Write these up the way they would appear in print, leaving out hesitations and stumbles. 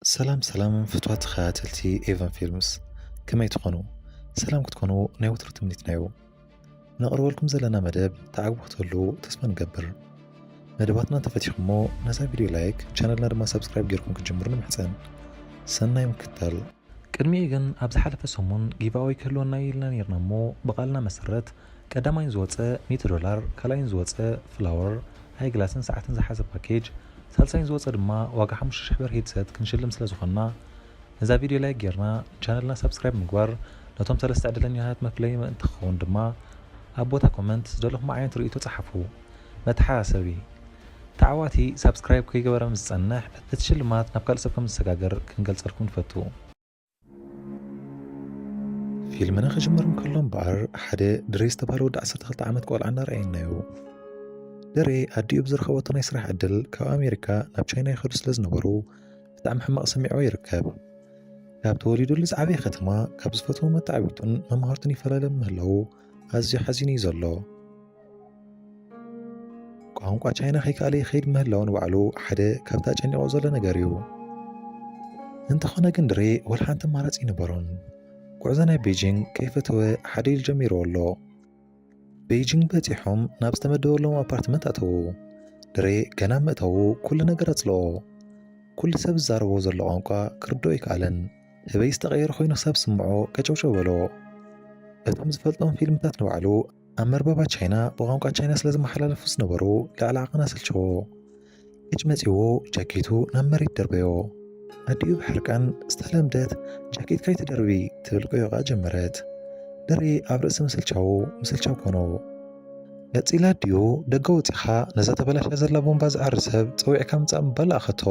سلام فتوات خاتلتي إيفان فيلمس كما يتقنوا سلام كتكونوا نيوتر تمنيتنايو نقرأ لكم زلنا مدب تعقب له تسمى نقبر مدباتنا تفتحمو نزا فيديو لايك channelنا دما سبسكرايب جيركم كتجمرنا محسن سنة يمكتل قدمي إيغن أبز حلفة سمون جيفاوي كلونا يلنا نيرنمو بقالنا مسرت قدامين زواتة $100 كالاين زواتة فلاور هاي جلاسن ساعتين زحازة باكيج سالسين زواتة دما واقع حمش شحبر هيدسات كنشلم سلازوخنا نزا فيديو لايك جيرنا channelنا سبسكرايب مقبر نتوم تلستعدلن يهات مفلي ما انتخون دما أبوتا كومنت زدولهم معين تريتو تصحفو متحاسبي تعواتي سبسكرايب كي جبر مزنح اتشلمات نبقى سبكم السجاجر كنقلص لكم فتو فيلمنا خجمرم كلهم بعر حدا دريس تبهلو دع 12 عامت قول عنا رأينايو دري أديو بزر خواتنا يسرح عدل كو أمريكا ناب تشاينا يخدو سلازنبرو فتعم حماق سميعو يركب كاب توليدو لزعبي ختما كاب زفتو متعبتون ممهارتني فلالم مهلو أزي حزيني زلو ቋንቋ ቻይና ኸይካለ ኸይድ ምህላውን ባዕሉ ሓደ ካብታ ጨኒቆ ዘሎ ነገር እዩ እንተኾነ ግን ድሬ ወልሓንቲ ኣማራፂ ነበሮን ጉዕዞ ናይ ቤጂንግ ከይፈተወ ሓደ ኢሉ ጀሚሩ ኣሎ ቤጂንግ በፂሖም ናብ ዝተመደበሎም ኣፓርትመንት ኣተዉ ድሬ ገና ምእተዉ ኩሉ ነገር ኣፅልኦ ኩሉ ሰብ ዝዛረቦ ዘሎ ቋንቋ ክርድኦ ይከኣለን ህበይ ዝተቐየረ ኮይኑ ክሳብ ስምዖ ቀጨውጨው በሎ እቶም ዝፈልጦም ፊልምታት ንባዕሉ ኣብ መርበባ ቻይና ብቋንቋ ቻይና ስለ ዝመሓላለፉ ዝነበሩ ላዕሊ ዓቕና ስልችዎ እጅ መፂዎ ጃኬቱ ናብ መሬት ደርበዮ ኣዲኡ ብሕርቃን ዝተለምደት ጃኬት ከይትደርቢ ትብል ቆዮቓ ጀመረት ድሬ ኣብ ርእሲ ምስልቻው ኮኖ ቀፂላ ኣዲኡ ደገ ወፂኻ ነዛ ተበላሻ ዘላ ቦምባ ዝዓሪ ሰብ ፀዊዕካ ምፃእ ምባል ኣኸቶ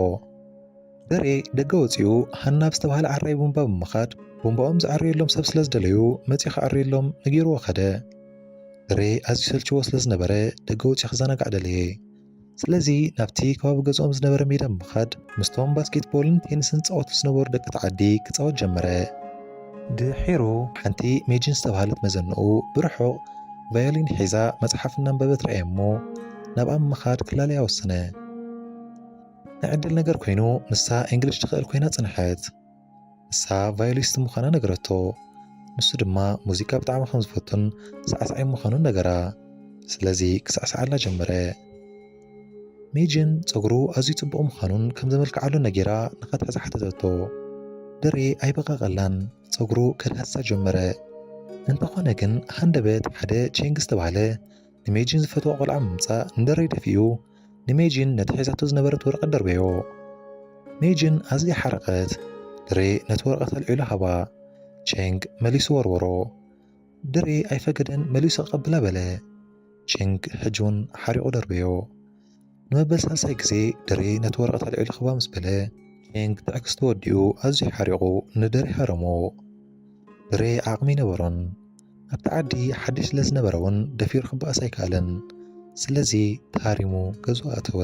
ድሬ ደገ ወፂኡ ሃናብ ዝተባሃለ ዓራይ ቦምባ ብምኻድ ቦምባኦም ዝዓርየሎም ሰብ ስለ ዝደለዩ መፂኻ ዓርየሎም ነጊርዎ ኸደ ድሬ ኣዝዩ ሰልችዎ ስለ ዝነበረ ደገ ወፂ ክዘናጋዕ ደለየ ስለዚ ናብቲ ከባቢ ገዝኦም ዝነበረ ሜዳ ብምኻድ ምስቶም ባስኬትቦልን ቴኒስን ፃወቱ ዝነበሩ ደቂ ተዓዲ ክፃወት ጀመረ ድሒሩ ሓንቲ ሜጅን ዝተባሃለት መዘንኡ ብርሑቕ ቫዮሊን ሒዛ መፅሓፍ እናንበበት ረአየ እሞ ናብኣ ምኻድ ክላለያ ወሰነ ናይ ዕድል ነገር ኮይኑ ንሳ እንግሊሽ ትኽእል ኮይና ፅንሐት ንሳ ቫዮሊስት ምዃና ነገረቶ ንሱ ድማ ሙዚቃ ብጣዕሚ ከም ዝፈቱን ሳዕሳዓይ ምዃኑን ነገራ ስለዚ ክሳዕሳዓላ ጀመረ ሜጅን ፀጉሩ ኣዝዩ ፅቡቕ ምዃኑን ከም ዘመልክዓሉ ነጊራ ንኸትሕዛ ሓተተቶ ድሬ ኣይበቃቐላን ፀጉሩ ከድሃሳ ጀመረ እንተኾነ ግን ሃንደበት ሓደ ቼንግ ዝተባሃለ ንሜጅን ዝፈትዎ ቆልዓ ምምፃእ ንድሬ ደፊኡ ንሜጅን ነቲ ሒዛቶ ዝነበረት ወረቐት ደርበዮ ሜጅን ኣዝያ ሓረቐት ድሬ ነቲ ወረቐት ኣልዒሉ ሃባ ቼንግ መሊሱ ወርወሮ ድሬ ኣይፈገደን መሊሱ ቐብላ በለ ቼንግ ሕጅውን ሓሪቑ ደርበዮ ንመበል ሳልሳይ ግዜ ድሬ ነቲ ወረቐት ኣልዒሉ ክባ ምስ በለ ቼንግ ትዕክስቱ ወዲኡ ኣዝዩ ሓሪቑ ንድሬ ሃረሞ ድሬ ዓቕሚ ነበሮን ኣብቲ ዓዲ ሓድሽ ስለ ዝነበረ እውን ደፊሩ ክበኣስ ኣይከኣለን ስለዚ ተሃሪሙ ገዝኡ ኣተወ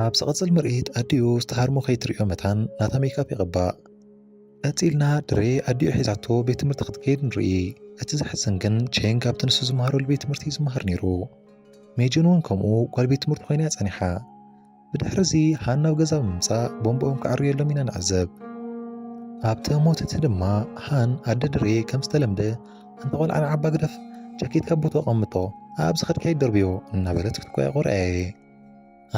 ኣብ ዝቐፅል ምርኢት ኣዲኡ ዝተሃርሙ ከይትሪኦ መታን ናታ ሜካፕ ይቕባእ ቀፂልና ድሬ ኣዲኡ ሒዛቶ ቤት ትምህርቲ ክትከይድ ንርኢ እቲ ዘሕዝን ግን ቼንግ ኣብቲ ንሱ ዝመሃረሉ ቤት ትምህርቲ ዝመሃር ነይሩ ሜጅን እውን ከምኡ ጓል ቤት ትምህርቲ ኮይና ፀኒሓ ብድሕሪ እዚ ሃን ናብ ገዛ ብምምፃእ ቦምቦኦም ክዓርየሎም ኢና ንዕዘብ ኣብቲ ሞት እቲ ድማ ሃን ኣደ ድሬ ከም ዝተለምደ ሓንቲ ቆልዓ ንዓባ ግደፍ ጃኬትካ ቦቶቐምጦ ኣብዚ ኸድካ ይደርብዮ እናበለት ክትጓየቆ ረአየ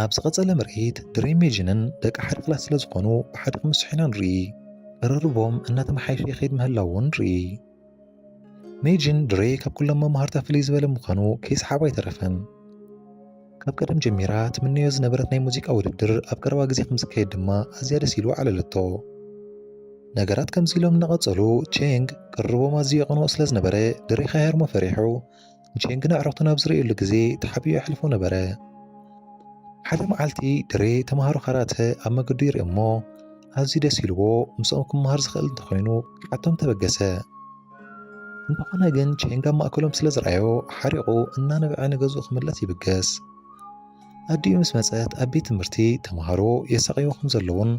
ኣብ ዝቐፀለ ምርኢት ድሬ ሜጅንን ደቂ ሓደ ክላስ ስለ ዝኾኑ ብሓደ ክምስሑ ኢና ንርኢ ቅርርቦም እናተመሓየሸ ይኸይድ ምህላው እውን ንርኢ ሜጅን ድሬ ካብ ኩሎም መምሃርታ ፍልይ ዝበለ ምዃኑ ከይሰሓባ ኣይተረፈን ካብ ቀደም ጀሚራ ትምነዮ ዝነበረት ናይ ሙዚቃ ውድድር ኣብ ቀረባ ግዜ ከም ዝካየድ ድማ ኣዝያ ደስ ኢሉ ዓለለቶ ነገራት ከምዚ ኢሎም እናቐፀሉ ቼንግ ቅርርቦም ኣዝዩ የቕንኦ ስለ ዝነበረ ድሬ ከይሃርሞ ፈሪሑ ንቼንግ ንዕረፍቱ ናብ ዝርእየሉ ግዜ ተሓቢኡ የሕልፎ ነበረ ሓደ መዓልቲ ድሬ ተምሃሮ ካራተ ኣብ መገዱ ይርኢ እሞ ኣዝዩ ደስ ኢልዎ ምስኦም ክመሃር ዝኽእል እንተኾይኑ ክዓቶም ተበገሰ እንተኾነ ግን ቼንግ ኣብ ማእከሎም ስለ ዝረኣዮ ሓሪቑ እናነበዐ ንገዝኡ ክምለስ ይብገስ ኣዲኡ ምስ መፀት ኣብ ቤት ትምህርቲ ተምሃሮ የሰቐይዎ ከም ዘለውን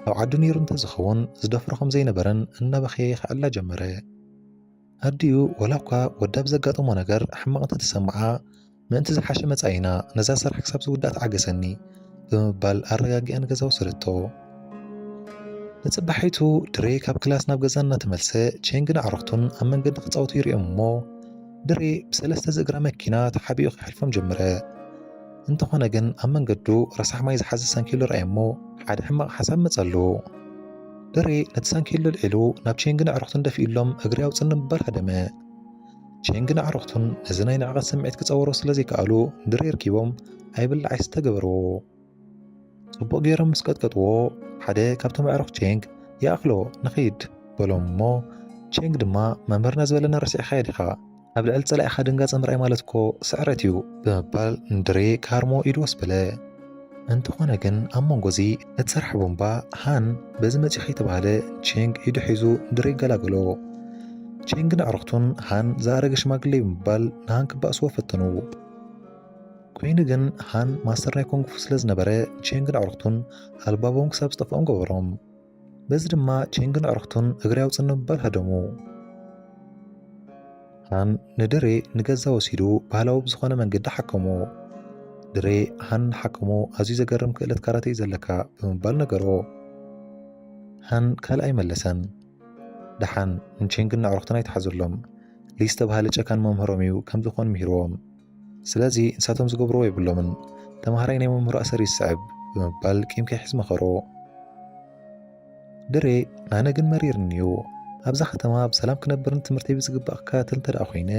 ኣብ ዓዱ ነይሩ እንተዝኸውን ዝደፍሮ ከም ዘይነበረን እናበኸየ ይኽኣላ ጀመረ ኣዲኡ ወላ እኳ ወዳ ብዘጋጠሞ ነገር ሕማቕ እንተተሰምዓ ምእንቲ ዝሓሸ መጻኢና ነዛ ስራሕ ክሳብ ዝውዳእ ተዓገሰኒ ብምባል ኣረጋጊኣ ንገዛ ወሰደቶ ንጽባሒቱ ድሬ ካብ ክላስ ናብ ገዛ እናተመልሰ ቼንግን ኣዕርኽቱን ኣብ መንገዲ ክጻወቱ ይርኦም እሞ ድሬ ብሰለስተ ዝእግራ መኪና ተሓቢኡ ክሕልፎም ጀመረ። እንተኾነ ግን ኣብ መንገዱ ረሳሕ ማይ ዝሓዘ ሳንኪሎ ረኣየ እሞ ሓደ ሕማቕ ሓሳብ መጸሉ። ድሬ ነቲ ሳንኪሎ ልዒሉ ናብ ቼንግን ኣዕርኽቱን ደፊኡሎም እግሪ ኣውፅን ንምባል ሃደመ። ቼንግን ኣዕርኽቱን ነዚ ናይ ንዕቐት ስምዒት ክጸወሮ ስለ ዘይከኣሉ ድሬ ርኪቦም ኣይብላዕ ዝተገበርዎ። ጽቡቕ ገይሮም ምስ ቀጥቀጥዎ ሓደ ካብቶም ኣዕሩኽ ቼንግ ይኣኽሎ ንኸይድ በሎም እሞ ቼንግ ድማ መምህርና ዝበለና ረሲዕኻ ዲኻ ኣብ ልዕሊ ጸላኢኻ ድንጋጸ ምርኣይ ማለት እኮ ስዕረት እዩ ብምባል ንድሬ ካርሞ ኢዱ ወስበለ። እንተኾነ ግን ኣብ መንጎዚ እትሰርሕ ቦምባ ሃን በዚ መጺኺ የተባሃለ ቼንግ ኢዱ ሒዙ ድሬ ይገላገሎ። ቼንግን ኣዕርኽቱን ሃን ዝኣረገ ሽማግለ ብምባል ንሃን ክባእስዎ ፈተኑ። ኮይኑ ግን ሃን ማስተር ናይ ኮንግፉ ስለ ዝነበረ ቼንግን ኣዕርኽቱን ኣልባቦም ክሳብ ዝጠፍኦም ገበሮም። በዚ ድማ ቼንግን ኣዕርኽቱን እግሪ ኣውፅን ንምባል ሃደሙ። ሃን ንድሬ ንገዛ ወሲዱ ባህላዊ ብዝኾነ መንገዲ ሓከሞ። ድሬ ሃን ሓከሞ ኣዝዩ ዘገርም ክእለት ካራቴ እዩ ዘለካ ብምባል ነገሮ። ሃን ካልኣይ መለሰን። ደሓን ንቼንግን ኣዕርኽቱን ኣይተሓዘሎም ልይ ዝተባሃለ ጨካን መምህሮም እዩ ከም ዝኾን ምሂርዎም። ስለዚ ንሳቶም ዝገብርዎ የብሎምን ተምሃራይ ናይ መምህሩ ኣሰር ይስዕብ ብምባል ቂም ከይሕዝ መኸሮ። ድሬ ኣነ ግን መሪርኒ እዩ ኣብዛ ከተማ ብሰላም ክነብርን ትምህርተይ ብዝግባእ ክከታተል እንተደኣ ኮይነ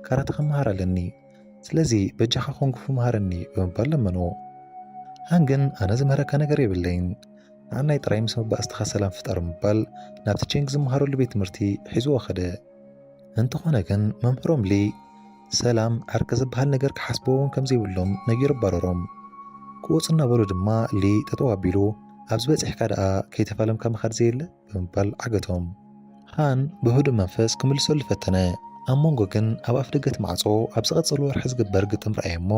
ካራተ ክመሃር ኣለኒ ስለዚ በጃኻ ኮንግፉ መሃረኒ ብምባል ለመኖ። ሃን ግን ኣነ ዝመሃረካ ነገር የብለይን ንዓናይ ጥራይ ምስ መባእስትኻ ሰላም ፍጠር ምባል ናብቲ ቼንግ ዝመሃረሉ ቤት ትምህርቲ ሒዝዎ ኸደ። እንተኾነ ግን መምህሮም ሊ ሰላም ዓርቂ ዝበሃል ነገር ክሓስበውን ከም ዘይብሎም ነጊሩ ኣባረሮም። ክወፁ እናበሉ ድማ ሊ ጠጠው ኣቢሉ ኣብ ዝበፂሕካ ደኣ ከይተፋለምካ ምኻድ ዘየለ ብምባል ዓገቶም። ሃን ብህዱእ መንፈስ ክምልሰሉ ፈተነ። ኣብ መንጎ ግን ኣብ ኣፍ ደገ እቲ ማዕጾ ኣብ ዝቐጸሉ ወርሒ ዝግበር ግጥም ረኣየ እሞ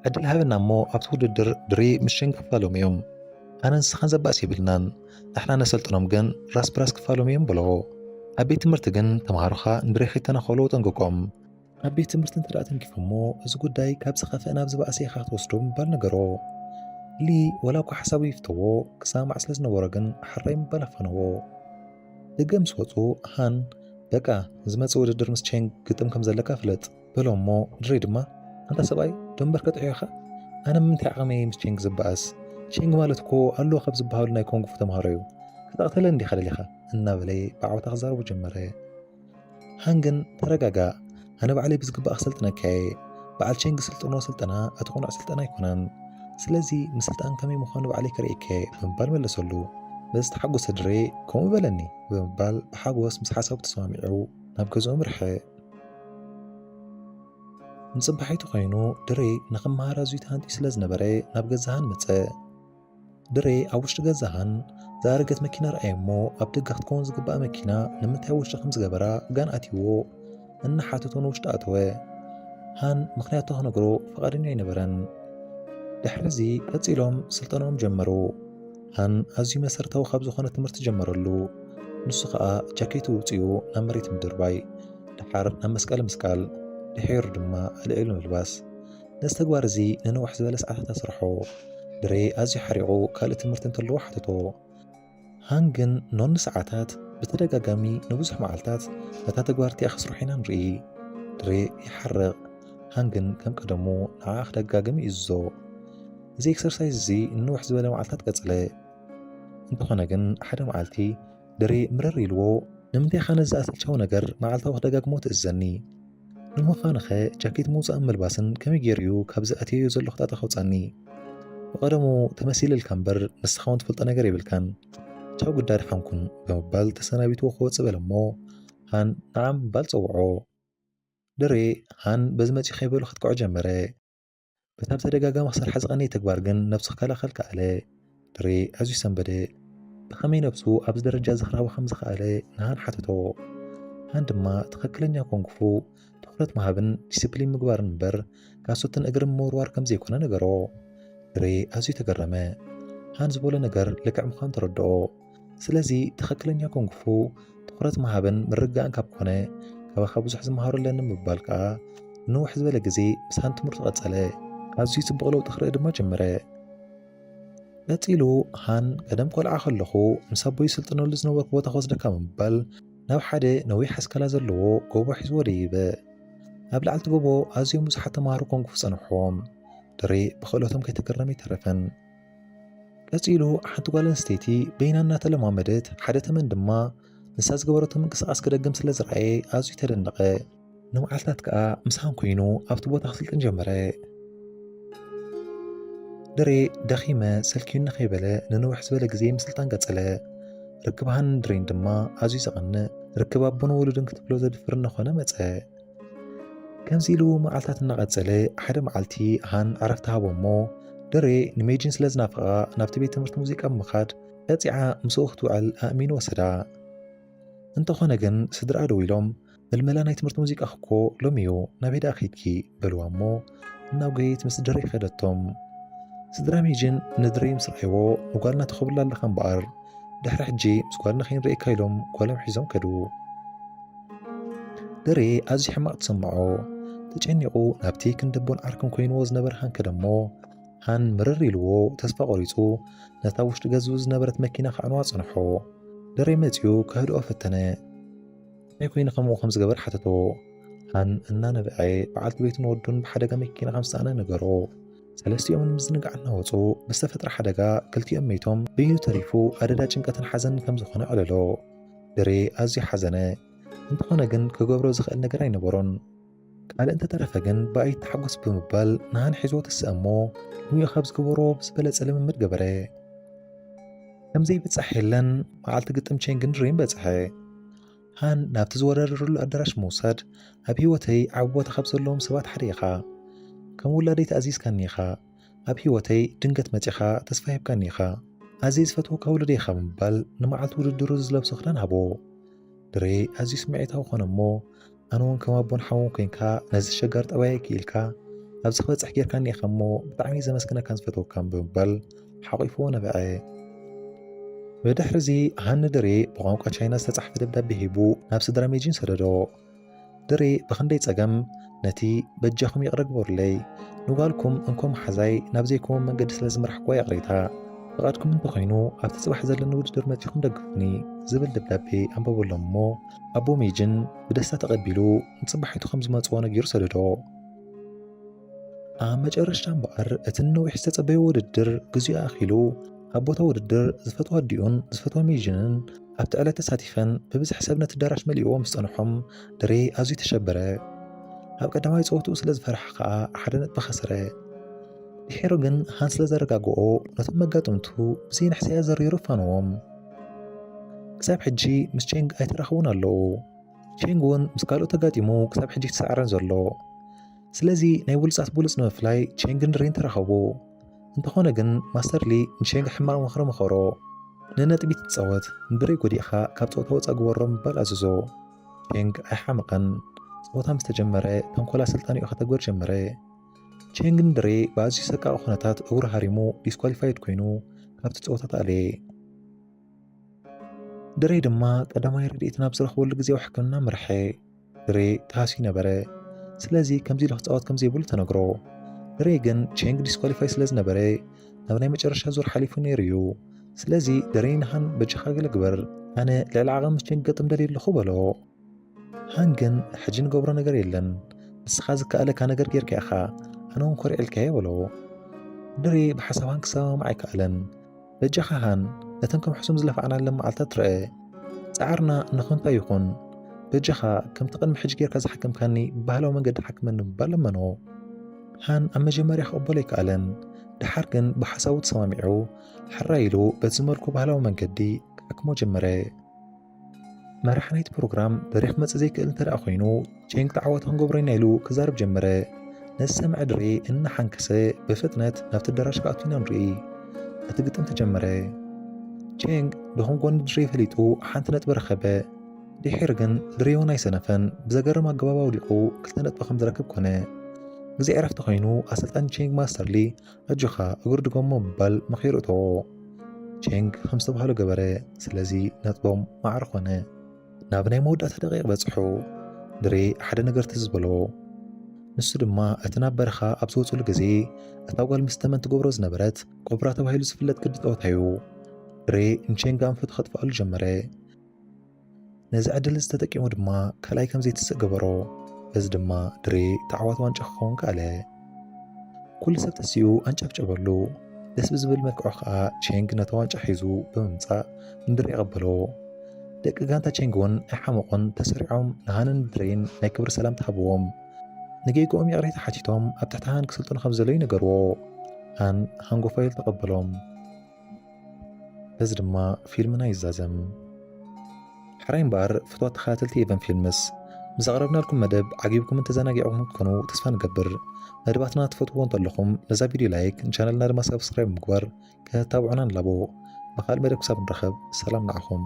ዕድል ሃበና እሞ ኣብቲ ውድድር ድሬ ምስ ቼንግ ክፋሎም እዮም። ኣነ ንስኻን ዘባእስ የብልናን ንሕና ነሰልጥኖም ግን ራስ ብራስ ክፋሎም እዮም በልዎ። ኣብ ቤት ትምህርቲ ግን ተምሃሮኻ ንድሬ ከይተናኸሎ ጠንቅቆም። ኣብ ቤት ትምህርቲ እንተደኣ ተንኪፎ እሞ እዚ ጉዳይ ካብ ዝኸፍአ ናብ ዝበኣሰ ኢኻ ክትወስዶ ምባል ነገሮ። ሊ ወላ እኳ ሓሳቡ ይፍተዎ ክሰማዕ ስለ ዝነበሮ ግን ሓራይ ምባል ኣፋነዎ። ደገ ምስ ወፁ ሃን በቃ ዝመፅእ ውድድር ምስ ቼንግ ግጥም ከም ዘለካ ፍለጥ በሎም እሞ ድሬ ድማ ኣንታ ሰብኣይ ደንበር ከጥዑ ኢኻ ኣነ ምንታይ ዓቐመይ ምስ ቼንግ ዝበኣስ ቼንግ ማለት እኮ ኣለዎ ካብ ዝበሃሉ ናይ ኮንግፉ ተምሃሮ እዩ ክተቕተለ እንዲኻ ደሊኻ እናበለይ ብዓወታ ክዛረቡ ጀመረ። ሃን ግን ተረጋጋ ኣነ ባዕለይ ብዝግባእ ክሰልጥነካ እየ በዓል ቼንግ ስልጥኖ ስልጠና ኣትኹኑዕ ስልጠና ኣይኮነን ስለዚ ምስልጣን ከመይ ምዃኑ ባዕለይ ከርእየከ ብምባል መለሰሉ። በዚ ተሓጎሰ ድሬ ከምኡ በለኒ ብምባል ብሓጎስ ምስ ሓሳቡ ተሰማሚዑ ናብ ገዝኦም ርሐ። ንጽባሒቱ ኮይኑ ድሬ ንኽመሃር ኣዝዩ ተሃንጢ ስለ ዝነበረ ናብ ገዛ ሃን መጸ። ድሬ ኣብ ውሽጢ ገዛ ሃን ዝኣረገት መኪና ረኣየ እሞ ኣብ ደገ ክትከውን ዝግባእ መኪና ንምንታይ ውሽጢ ከም ዝገበራ ጋን ኣትይዎ እናሓተቶ ንውሽጢ ኣተወ። ሃን ምኽንያቱ ክነግሮ ፈቓደኛ ኣይነበረን። ድሕሪዚ ቀፂሎም ስልጠናኦም ጀመሩ። ሃን ኣዝዩ መሰረታዊ ካብ ዝኾነ ትምህርቲ ጀመረሉ። ንሱ ከዓ ጃኬቱ ውፅኡ ናብ መሬት ምድርባይ ድሓር ናብ መስቀል ምስቃል ድሒሩ ድማ ኣልዒሉ ምልባስ። ነዚ ተግባር እዚ ንነዊሕ ዝበለ ሰዓታት ኣስርሖ። ድሬ ኣዝዩ ሓሪቑ ካልእ ትምህርቲ እንተለዎ ሓተቶ። ሃን ግን ኖኒ ሰዓታት ብተደጋጋሚ ንብዙሕ መዓልታት ነታ ተግባርቲ ኣኽስርሑ ኢና ንርኢ። ድሬ ይሓርቕ። ሃን ግን ከም ቀደሙ ንዓ ክደጋግም ይእዞ። እዚ ኤክሰርሳይዝ እዚ ንንውሕ ዝበለ መዓልታት ቀጽለ። እንተኾነ ግን ሓደ መዓልቲ ድሬ ምረር ኢልዎ ንምንታይ ኻ ነዚ ኣሰልቻዊ ነገር መዓልታዊ ክደጋግሞ ትእዘኒ ንምዃኑ ኸ ጃኬት ምውፃእን ምልባስን ከመይ ገይሩ እዩ ካብዚ ኣትየዮ ዘሎ ክጣጣ ከውፃኒ ብቐደሙ ተመሲልልካ እምበር ንስኻ እውን ትፈልጦ ነገር የብልካን ቻው ጉዳይ ድሓንኩን ብምባል ተሰናቢትዎ ክወፅእ በለ እሞ ሃን ንዓም ምባል ፀውዖ። ድሬ ሃን በዚ መፂኡ ከይበሉ ክትከዖ ጀመረ። በታ ብተደጋጋሚ ክሰርሐ ዝቐነየ ተግባር ግን ነብሱ ክከላኸል ከኣለ። ድሬ ኣዝዩ ሰንበደ። ብኸመይ ነብሱ ኣብዚ ደረጃ ዝኽረኸቦ ከም ዝኸኣለ ንሃን ሓተቶ። ሃን ድማ ትኽክለኛ ኮንግፉ ትኩረት ምሃብን ዲስፕሊን ምግባርን እምበር ካሶትን እግርን ምውርዋር ከም ዘይኮነ ነገሮ። ድሬ ኣዝዩ ተገረመ። ሃን ዝበሎ ነገር ልክዕ ምዃኑ ተረድኦ። ስለዚ ትኽክለኛ ኮንግፉ ትኩረት ምሃብን ምርጋእን ካብ ኮነ ካባኻ ብዙሕ ዝመሃሮ ኣለኒ ምባል ከዓ ንውሕ ዝበለ ግዜ ምስ ሃን ትምህርቱ ቀጸለ። ኣዝዩ ጽቡቕ ለውጢ ክርኢ ድማ ጀመረ። ቀፂሉ ሃን ቀደም ቆልዓ ከለኹ ምስ ኣቦይ ስልጥነሉ ዝነበርኩ ቦታ ክወስደካ ምባል ናብ ሓደ ነዊሕ ኣስካላ ዘለዎ ጎቦ ሒዝዎ ደይበ። ኣብ ላዕልቲ ጎቦ ኣዝዮም ብዙሓት ተምሃሮ ኮንጉ ፀንሖም። ድሬ ብክእለቶም ከይተገረመ ይተረፈን። ቀፂሉ ሓንቲ ጓል ኣንስተይቲ በይና እናተለማመደት ሓደ ተመን ድማ ንሳ ዝገበረቶ ምንቅስቃስ ክደግም ስለ ዝረኣየ ኣዝዩ ተደነቐ። ንመዓልታት ከዓ ምሳን ኮይኑ ኣብቲ ቦታ ክስልጥን ጀመረ። ድሬ ደኺመ ሰልኪዩ ንኸይበለ ንንውሕ ዝበለ ግዜ ምስልጣን ቀፀለ። ርክብ ሃንን ድሬን ድማ ኣዝዩ ዘቐንእ ርክብ ኣቦን ወሉድን ክትብሎ ዘድፍር እናኾነ መፀ። ከምዚ ኢሉ መዓልታት እናቐፀለ ሓደ መዓልቲ ሃን ዕረፍቲ ሃቦሞ ድሬ ንሜጅን ስለ ዝናፍቓ ናብቲ ቤት ትምህርቲ ሙዚቃ ብምኻድ ቀፂዓ ምስኡ ክትውዕል ኣእሚኑ ወሰዳ። እንተኾነ ግን ስድራ ደው ኢሎም መልመላ ናይ ትምህርቲ ሙዚቃ እኮ ሎሚ እዩ ናብ ሄዳ ኸይድኪ በልዋ እሞ እናውገይት ምስ ድሬ ከደቶም። ስድራ ሜጅን ንድሬ ምስ ረኣይዎ ንጓልና ተኸብላ ኣለኻ እምበኣር ድሕሪ ሕጂ ምስ ጓልና ከይንርአየካ ኢሎም ጓሎም ሒዞም ከዱ። ድሬ ኣዝዩ ሕማቕ ተሰምዖ ተጨኒቑ ናብቲ ክንደቦን ዓርክን ኮይንዎ ዝነበረ ሃን ከደሞ ሃን ምርር ኢልዎ ተስፋ ቆሪፁ ነታ ውሽጢ ገዝኡ ዝነበረት መኪና ከዕንዋ ፀንሖ። ድሬ መፂኡ ከህድኦ ፈተነ። ናይ ኮይኑ ከምኡ ከም ዝገበር ሓተቶ። ሃን እናነበዐ በዓልቲ ቤቱን ወዱን ብሓደጋ መኪና ከም ዝተኣነ ነገሮ። ሰለስቲኦም ንምዝንጋዕ እናወፁ ብዝተፈጥረ ሓደጋ ክልቲኦም መይቶም ብኢዱ ተሪፉ ኣደዳ ጭንቀትን ሓዘን ከም ዝኾነ ዕለሎ። ድሬ ኣዝዩ ሓዘነ። እንተኾነ ግን ክገብሮ ዝኽእል ነገር ኣይነበሮን። ካልእ እንተተረፈ ግን ብኣይ ተሓጎስ ብምባል ንሃን ሒዝዎ ተስእሞ ንሚኡ ካብ ዝገበሮ ብዝበለፀ ልምምድ ገበረ። ከምዘይብፃሕ የለን መዓልቲ ግጥም ቼንግን ድሬን በፅሐ። ሃን ናብቲ ዝወዳደርሉ ኣዳራሽ ምውሳድ ኣብ ሂወተይ ዓብ ቦታ ካብ ዘለዎም ሰባት ሓደ ኢኻ። ከም ውላደይ ተኣዚዝካኒ ኢኻ። ኣብ ሂወተይ ድንገት መፂኻ ተስፋ ሂብካኒ ኢኻ። ኣዝየ ዝፈትወካ ውሉደይ ኢኻ ብምባል ንመዓልቲ ውድድሩ ዝለብሶ ክዳን ሃቦ። ድሬ ኣዝዩ ስምዒታዊ ኾነ እሞ ኣነ እውን ከም ኣቦን ሓውን ኮንካ ነዚ ሸጋር ጠባይ ክኢልካ ኣብዚ ክበፅሕ ጌርካኒ ኢኻ እሞ ብጣዕሚ ዘመስግነካን ዝፈትወካን ብምባል ሓቂፍዎ ነበዐ። ብድሕሪ እዚ ሃን ንድሬ ብቋንቋ ቻይና ዝተፃሕፈ ደብዳቤ ሂቡ ናብ ስድራ ሜጅን ሰደዶ። ድሬ ብክንደይ ፀገም ነቲ በጃኹም ይቕረ ግበሩለይ ንጓልኩም እንኮም ሓዛይ ናብ ዘይኮም መንገዲ ስለ ዝመርሕክዋ የቕሬታ ፍቓድኩም እንተኮይኑ ኣብቲ ፅባሕ ዘለኒ ውድድር መፂኹም ደግፉኒ ዝብል ደብዳቤ ኣንበበሎም እሞ ኣቦ ሜጅን ብደስታ ተቐቢሉ ንፅባሒቱ ከም ዝመፅዎ ነጊሩ ሰደዶ። ኣብ መጨረሻ እምበኣር እቲ ነዊሕ ዝተፀበየ ውድድር ግዚኡ ኣኺሉ ኣብ ቦታ ውድድር ዝፈትዋ ኣዲኡን ዝፈትዋ ሜጅንን ኣብቲ ዕለት ተሳቲፈን ብብዝሒ ሰብ ነቲ ኣዳራሽ መሊእዎ ምስ ፀንሖም ድሬ ኣዝዩ ተሸበረ። ኣብ ቀዳማይ ፀወትኡ ስለ ዝፈርሐ ከዓ ሓደ ነጥቢ ኸሰረ። ድሒሩ ግን ሃን ስለ ዘረጋግኦ ነቶም መጋጥምቱ ብዘይንሕስያ ዘሪሩ ፋንዎም። ክሳብ ሕጂ ምስ ቼንግ ኣይተራኸቡን ኣለዉ። ቼንግ እውን ምስ ካልኦ ተጋጢሙ ክሳብ ሕጂ ክሰዕረን ዘሎ። ስለዚ ናይ ብሉፃት ብሉፅ ንምፍላይ ቼንግን ድሬን ተራኸቡ። እንተኾነ ግን ማስተር ሊ ንቼንግ ሕማቕ ምኽሪ መኸሮ። ንነጥቢ ትፃወት ንድሬ ጎዲእኻ ካብ ፀወታ ወፃእ ግበሮ ምባል ኣዘዞ። ቼንግ ኣይሓመቐን። ፀወታ ምስ ተጀመረ ተንኮላ ስልጣኒኡ ከተግበር ጀመረ። ቼንግን ድሬ ብኣዝዩ ሰቃቂ ኩነታት እግሩ ሃሪሙ ዲስኳሊፋይድ ኮይኑ ካብቲ ፀወታ ተኣለየ። ድሬ ድማ ቀዳማይ ረድኤት ናብ ዝረኽበሉ ግዜያዊ ሕክምና መርሐ። ድሬ ተሃስዩ ነበረ። ስለዚ ከምዚ ኢሉ ክፃወት ከም ዘይብሉ ተነግሮ። ድሬ ግን ቼንግ ዲስኳሊፋይ ስለ ዝነበረ ናብ ናይ መጨረሻ ዙር ሓሊፉ ነይሩ እዩ። ስለዚ ድሬ ንሃን በጅኻ ገለ ግበር ኣነ ልዕሊ ዓቐን ምስ ቼንግ ገጥም ደልየ ኣለኹ በሎ። ሃን ግን ሕጂ ንገብሮ ነገር የለን ንስኻ ዝከኣለካ ነገር ጌርካ ኢኻ ኣነ እውን ኮርዒልካየ በሎ። ድሬ ብሓሳብ ሃን ክሰማማዕ ኣይከኣለን። በጃኻ ሃን ነተን ከም ሕሱም ዝለፋዕናለን መዓልታት ትርአ ፃዕርና ንኾንታ ይኹን በጃኻ ከምቲ ቅድሚ ሕጂ ጌርካ ዝሓክምካኒ ብባህላዊ መንገዲ ሓክመኒ ምባል ለመኖ። ሃን ኣብ መጀመርያ ክቕበሎ ኣይከኣለን። ድሓር ግን ብሓሳቡ ተሰማሚዑ ሕራ ኢሉ በቲ ዝመልኩ ባህላዊ መንገዲ ክሓክሞ ጀመረ። መራሒ ናይቲ ፕሮግራም ድሬ ክመፅእ ዘይክእል እንተደኣ ኮይኑ ቼንግ ተዓወተ ክንገብሮ ኢና ኢሉ ክዛረብ ጀመረ። ነዚ ሰምዐ ድሬ እናሓንከሰ ብፍጥነት ናብቲ ኣዳራሽ ክኣቱ ኢና ንርኢ። እቲ ግጥም ተጀመረ። ቼንግ ድኹም ጎኒ ድሬ ፈሊጡ ሓንቲ ነጥቢ ረኸበ። ድሒር ግን ድሬ እውን ኣይሰነፈን ብዘገርም ኣገባብ ኣውሊቑ 2 ነጥቢ ከም ዝረክብ ኮነ። ግዜ ዕረፍቲ ኮይኑ ኣሰልጣኒ ቼንግ ማስተር ሊ ኣጆኻ እግሩ ድገሞ ምባል መኺሩ እተዎ። ቼንግ ከም ዝተባህሎ ገበረ። ስለዚ ነጥቦም ማዕረ ኮነ። ናብ ናይ መወዳእታ ደቂቕ በፅሑ። ድሬ ሓደ ነገር ትዝ በሎ። ንሱ ድማ እቲ ናብ በረኻ ኣብ ዝወፅሉ ግዜ እታ ጓል ምስ ተመን ትገብሮ ዝነበረት ኮብራ ተባሂሉ ዝፍለጥ ቅዲ ጸወታ እዩ። ድሬ ንቼንግ ኣንፈቱ ከጥፍኣሉ ጀመረ። ነዚ ዕድል ዝተጠቂሙ ድማ ካልኣይ ከም ዘይትስእ ገበሮ። በዚ ድማ ድሬ ተዓዋቲ ዋንጫ ክኸውን ከኣለ። ኩሉ ሰብ ተሲኡ ኣንጨብጨበሉ። ደስ ብዝብል መልክዑ ከዓ ቼንግ ነታ ዋንጫ ሒዙ ብምምጻእ ንድሬ ይቐበሎ። ደቂ ጋንታ ቼንግ እውን ኣይሓመቖን ተሰሪዖም ንሃንን ድሬን ናይ ክብሪ ሰላም ተሃብዎም። ንጌግኦም ይቕሬታ ሓቲቶም ኣብ ትሕቲ ሃን ክስልጡኑ ከም ዘለዉ ይነገርዎ። ሃን ሃንጎ ፋይል ተቐበሎም። በዚ ድማ ፊልምና ይዛዘም። ሕራይ እምበር ፍትዋት ተኸታተልቲ ኤቨን ፊልምስ ብዘቕረብናልኩም መደብ ዓጊብኩምን ተዘናጊዕኩም ክትኮኑ ተስፋ ንገብር። መደባትና ትፈትዎ እንተለኹም ነዛ ቪድዮ ላይክ ንቻነልና ድማ ሰብስክራይብ ምግባር ከተታብዑና ንላቦ። ብኻልእ መደብ ክሳብ ንረኸብ ሰላም ንዓኹም።